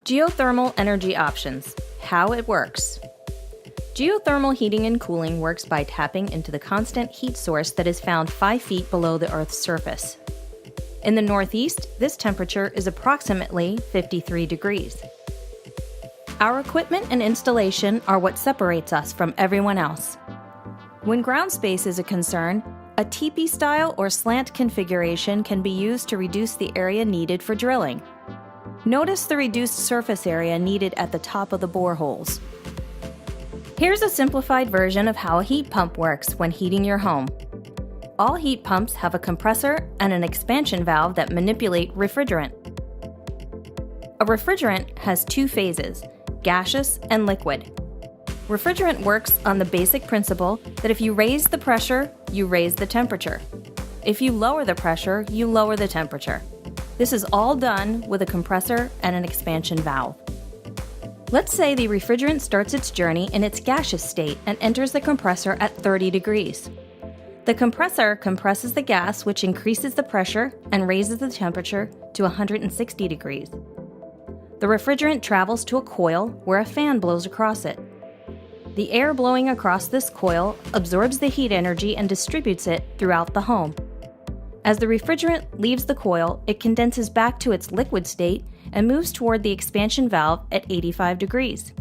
Geothermal energy options. How it works. Geothermal heating and cooling works by tapping into the constant heat source that is found 5 feet below the Earth's surface. In the Northeast, this temperature is approximately 53 degrees. Our equipment and installation are what separates us from everyone else. When ground space is a concern, a teepee-style or slant configuration can be used to reduce the area needed for drilling. Notice the reduced surface area needed at the top of the boreholes. Here's a simplified version of how a heat pump works when heating your home. All heat pumps have a compressor and an expansion valve that manipulate refrigerant. A refrigerant has 2 phases, gaseous and liquid. Refrigerant works on the basic principle that if you raise the pressure, you raise the temperature. If you lower the pressure, you lower the temperature. This is all done with a compressor and an expansion valve. Let's say the refrigerant starts its journey in its gaseous state and enters the compressor at 30 degrees. The compressor compresses the gas, which increases the pressure and raises the temperature to 160 degrees. The refrigerant travels to a coil where a fan blows across it. The air blowing across this coil absorbs the heat energy and distributes it throughout the home. As the refrigerant leaves the coil, it condenses back to its liquid state and moves toward the expansion valve at 85 degrees.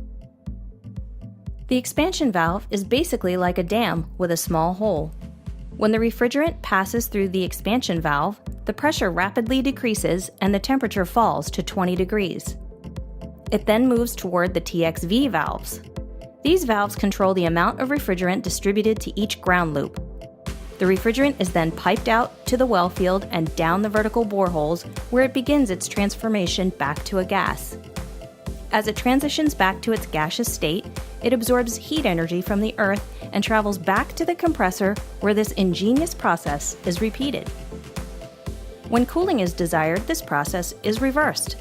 The expansion valve is basically like a dam with a small hole. When the refrigerant passes through the expansion valve, the pressure rapidly decreases and the temperature falls to 20 degrees. It then moves toward the TXV valves. These valves control the amount of refrigerant distributed to each ground loop. The refrigerant is then piped out to the well field and down the vertical boreholes where it begins its transformation back to a gas. As it transitions back to its gaseous state, it absorbs heat energy from the Earth and travels back to the compressor where this ingenious process is repeated. When cooling is desired, this process is reversed.